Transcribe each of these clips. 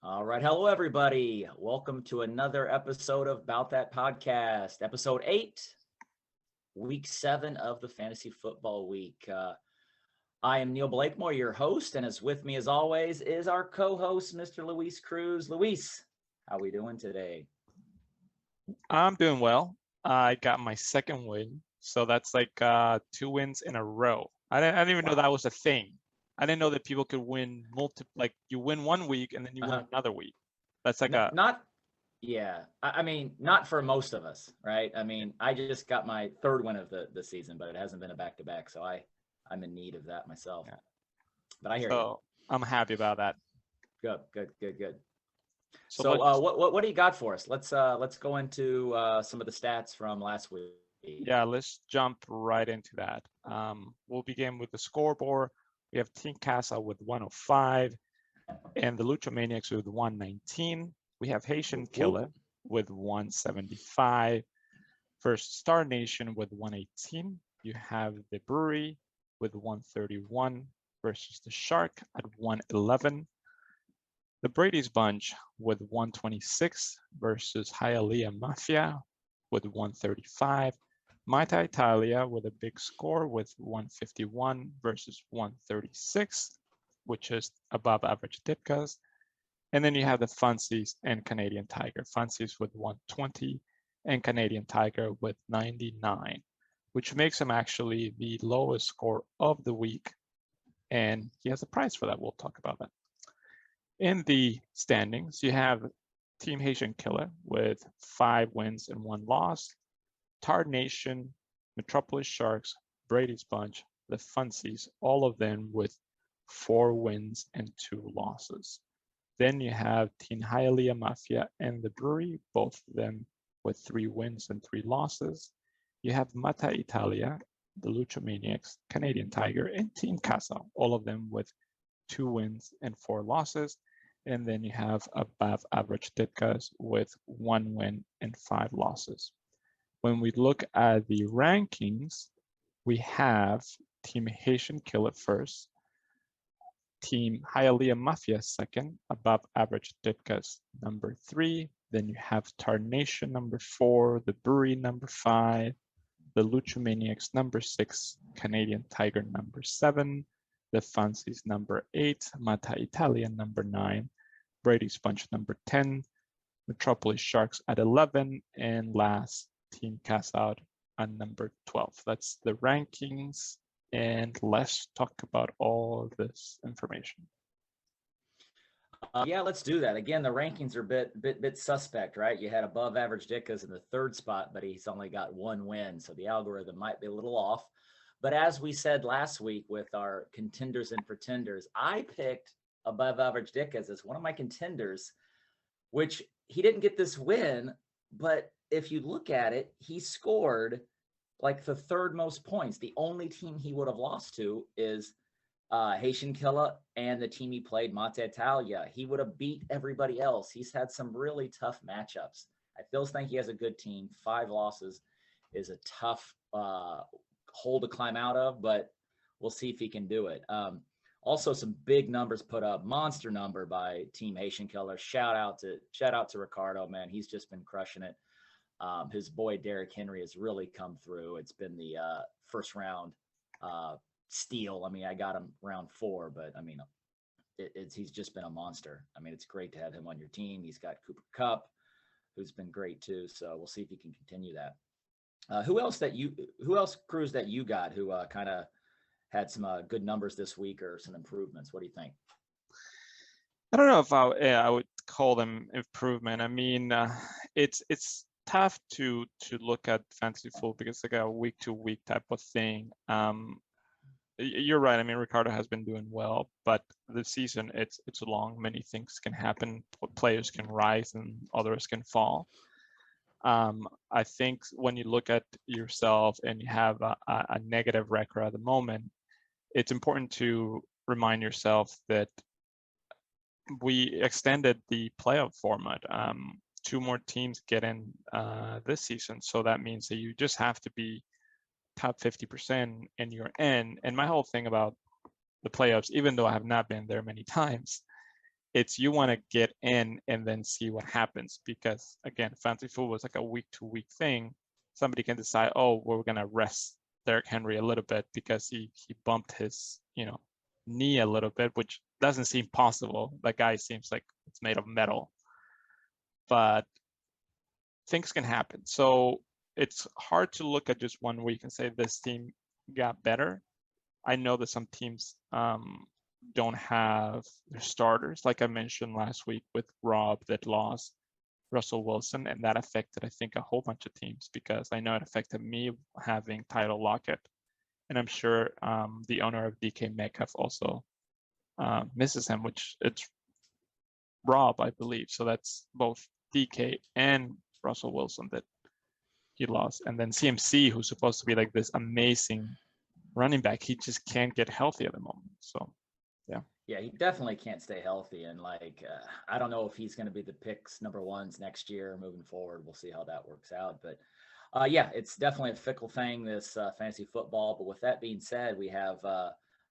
All right. Hello, everybody. Welcome to another episode of Bout That Podcast, episode 8, week 7 of the Fantasy Football Week. I am Neil Blakemore, your host, and as with me as always is our co-host, Mr. Luis Cruz. Luis, how we doing today? I'm doing well. I got my second win, so that's like 2 wins in a row. I didn't even know that Wow. was a thing. I didn't know that people could win like you win one week and then you win Uh-huh. another week. That's like Not, not yeah. I mean, not for most of us, right? I mean, I just got my third win of the season, but it hasn't been a back-to-back, so I'm in need of that myself. yeah. But I hear you. So I'm happy about that. Good, good, good, good. So So let's what do you got for us? Let's go into some of the stats from last week. yeah, let's jump right into that. We'll begin with the scoreboard. We have Team Casa with 105 and the Lucha Maniacs with 119. We have Haitian Whoop, whoop. Killer with 175. First Star Nation with 118. You have the Brewery with 131 versus the Shark at 111. The Brady's Bunch with 126 versus Hialeah Mafia with 135. Mita Italia with a big score with 151 versus 136, which is above average Ditkas. And then you have the Funsies and Canadian Tiger. Funsies with 120 and Canadian Tiger with 99, which makes him actually the lowest score of the week. And he has a prize for that. We'll talk about that. In the standings, you have Team Haitian Killer with 5 wins and 1 loss. Tar Nation, Metropolis Sharks, Brady's Bunch, the Funsies, all of them with 4 wins and 2 losses. Then you have Team Hialeah Mafia and the Brewery, both of them with 3 wins and 3 losses. You have Mata Italia, the Lucha Maniacs, Canadian Tiger, and Team Casa, all of them with 2 wins and 4 losses. And then you have above average Ditkas with 1 win and 5 losses. When we look at the rankings, we have Team Haitian Killer first, Team Hialeah Mafia second, above average Ditkas number 3. Then you have Tarnation number 4, the Brewery number 5, the Lucha Maniacs number 6, Canadian Tiger number 7, the Fancies number 8, Mata Italia number 9, Brady's Bunch number 10, Metropolis Sharks at 11, and last Team Cast Out at number 12. That's the rankings, and let's talk about all this information. Yeah, let's do that. Again, the rankings are bit suspect, right? You had above average Dickas in the third spot, but he's only got 1 win, so the algorithm might be a little off. But as we said last week with our contenders and pretenders, I picked above average Dickas as one of my contenders, which he didn't get this win, but if you look at it, he scored like the third most points. The only team he would have lost to is Haitian Killa and the team he played, Mata Italia. He would have beat everybody else. He's had some really tough matchups. I still think he has a good team. 5 losses is a tough hole to climb out of, but we'll see if he can do it. Also, some big numbers put up. Monster number by Team Haitian Killer. Shout out to Ricardo, man. He's just been crushing it. His boy Derrick Henry has really come through. It's been the first round steal. I mean, I got him round 4, but I mean, he's just been a monster. I mean, it's great to have him on your team. He's got Cooper Kupp, who's been great too. So we'll see if he can continue that. Who else, Cruz, that you got who kind of had some good numbers this week or some improvements? What do you think? I don't know if I would call them improvement. I mean, it's tough to look at fantasy football because it's like a week to week type of thing. You're right. I mean, Ricardo has been doing well, but the season it's long. Many things can happen. Players can rise and others can fall. I think when you look at yourself and you have a negative record at the moment, it's important to remind yourself that we extended the playoff format. 2 more teams get in this season, so that means that you just have to be top 50% and you're in. And my whole thing about the playoffs, even though I have not been there many times, It's you want to get in and then see what happens, because again, fantasy football is like a week-to-week thing. Somebody can decide, oh, we're gonna rest Derrick Henry a little bit because he bumped his knee a little bit, which doesn't seem possible. That guy seems like it's made of metal, but things can happen. So it's hard to look at just 1 week and say this team got better. I know that some teams don't have their starters, like I mentioned last week with Rob that lost Russell Wilson, and that affected, I think, a whole bunch of teams, because I know it affected me having Tyler Lockett, and I'm sure the owner of DK Metcalf also misses him, which it's Rob, I believe. So that's both DK and Russell Wilson that he lost, and then CMC, who's supposed to be like this amazing running back, he just can't get healthy at the moment. So yeah, he definitely can't stay healthy, and I don't know if he's going to be the picks number ones next year moving forward. We'll see how that works out, but yeah, it's definitely a fickle thing, this fantasy football. But with that being said, we have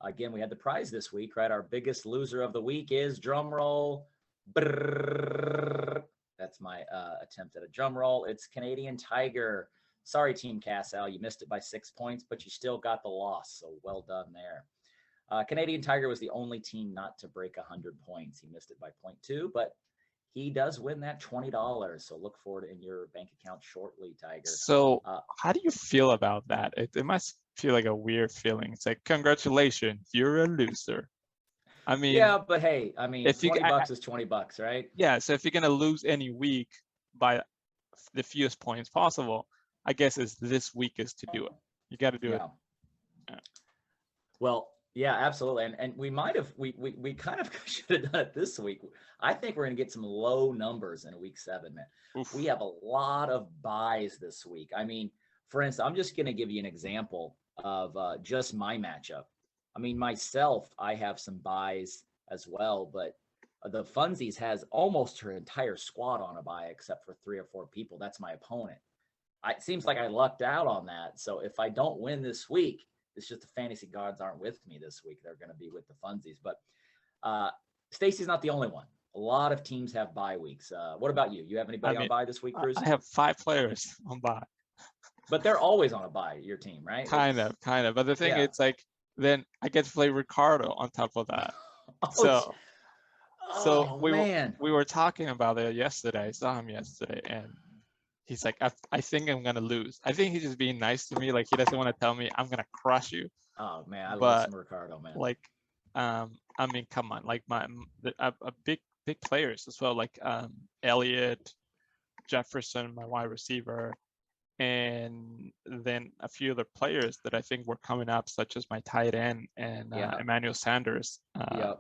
again, we had the prize this week, right? Our biggest loser of the week is, drum roll, brrr, that's my attempt at a drum roll. It's Canadian Tiger. Sorry, Team Cassell, you missed it by 6 points, but you still got the loss, so well done there. Canadian Tiger was the only team not to break 100 points. He missed it by 0.2, but he does win that $20. So look for it in your bank account shortly, Tiger. So how do you feel about that? It must feel like a weird feeling. It's like, congratulations, you're a loser. I mean, yeah, but hey, I mean, if $20 is $20, right? Yeah, so if you're gonna lose any week by the fewest points possible, I guess it's this week is to do it. You got to do it. Yeah. Well, yeah, absolutely. And we might have, we kind of should have done it this week. I think we're going to get some low numbers in week 7, man. Oof. We have a lot of buys this week. I mean, for instance, I'm just going to give you an example of just my matchup. I mean, myself, I have some buys as well, but the Funsies has almost her entire squad on a buy except for 3 or 4 people. That's my opponent. It seems like I lucked out on that. So if I don't win this week, it's just the fantasy gods aren't with me this week. They're going to be with the Funsies. But Stacy's not the only one. A lot of teams have bye weeks. What about you? You have anybody on bye this week, Cruz? I have 5 players on bye. But they're always on a bye, your team, right? Kind of. But the thing, it's like, then I get to play Ricardo on top of that. So we were talking about it yesterday. I saw him yesterday, and he's like, I think I'm gonna lose. I think he's just being nice to me. Like, he doesn't want to tell me I'm gonna crush you. Oh man, I love some Ricardo, man. Like, I mean, come on, like a big players as well, like Elliott, Jefferson, my wide receiver, and then a few other players that I think were coming up, such as my tight end and Emmanuel Sanders.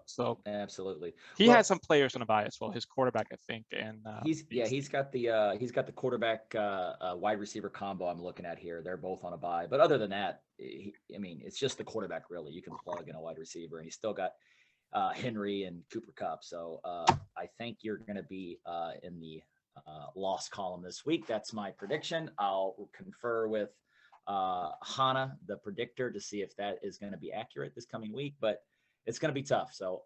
So absolutely, he had some players on a bye as well. His quarterback, I think, and he's got the quarterback wide receiver combo I'm looking at here. They're both on a bye, but other than that, I mean, it's just the quarterback really. You can plug in a wide receiver, and he's still got Henry and Cooper Kupp. So I think you're going to be in the loss column this week. That's my prediction. I'll confer with Hannah, the predictor, to see if that is going to be accurate this coming week, but it's going to be tough. So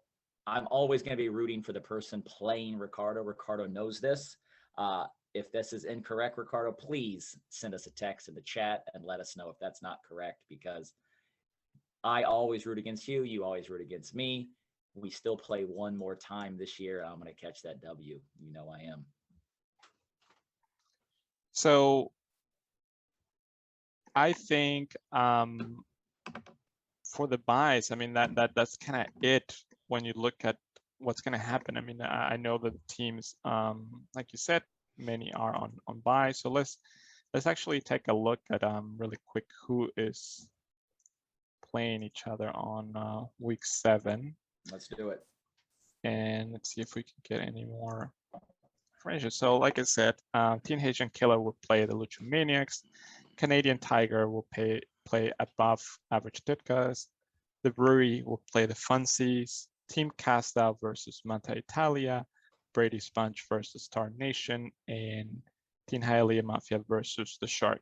I'm always going to be rooting for the person playing Ricardo. Ricardo knows this. If this is incorrect, Ricardo, please send us a text in the chat and let us know if that's not correct, because I always root against you. You always root against me. We still play one more time this year. I'm going to catch that W. You know I am. So I think for the buys, I mean, that's kind of it when you look at what's going to happen. I mean, I know that teams, like you said, many are on buy. So let's actually take a look at really quick who is playing each other on week 7. Let's do it. And let's see if we can get any more information. So like I said, Teen Haitian Killer will play the Lucha Maniacs. Canadian Tiger will play above average Ditkas. The Brewery will play the Funsies. Team Castal versus Manta Italia. Brady Sponge versus Star Nation. And Teen Hialeah Mafia versus the Shark.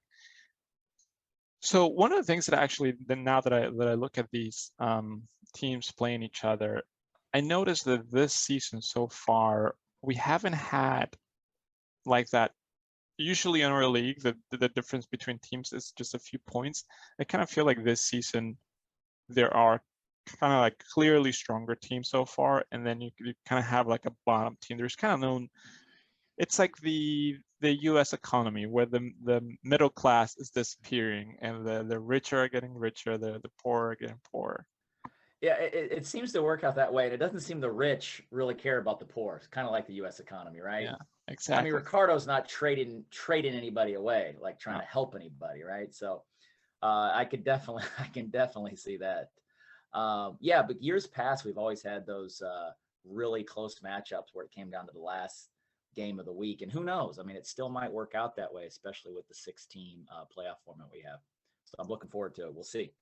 So one of the things that actually, now that I look at these teams playing each other, I noticed that this season so far, we haven't had like that. Usually in our league, the difference between teams is just a few points. I kind of feel like this season there are kind of like clearly stronger teams so far, and then you kind of have like a bottom team. There's kind of known. It's like the U.S. economy where the middle class is disappearing, and the richer are getting richer, the poor are getting poorer. Yeah, it seems to work out that way, and it doesn't seem the rich really care about the poor. It's kind of like the U.S. economy, right? Yeah, I exactly. mean, Ricardo's not trading anybody away, like trying No. to help anybody, right? So I can definitely see that. Yeah, but years past, we've always had those really close matchups where it came down to the last game of the week, and who knows? I mean, it still might work out that way, especially with the 6-team playoff format we have. So I'm looking forward to it. We'll see.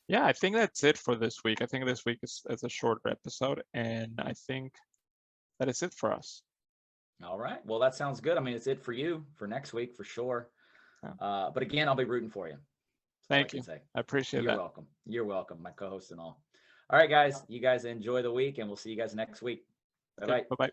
Yeah, I think that's it for this week. I think this week is a shorter episode, and I think that is it for us. All right. Well, that sounds good. I mean, it's it for you for next week for sure. Yeah. But again, I'll be rooting for you. Thank you. I appreciate You're that. welcome. You're welcome, my co-host and all. All right, guys. You guys enjoy the week, and we'll see you guys next week. Bye-bye. Bye-bye.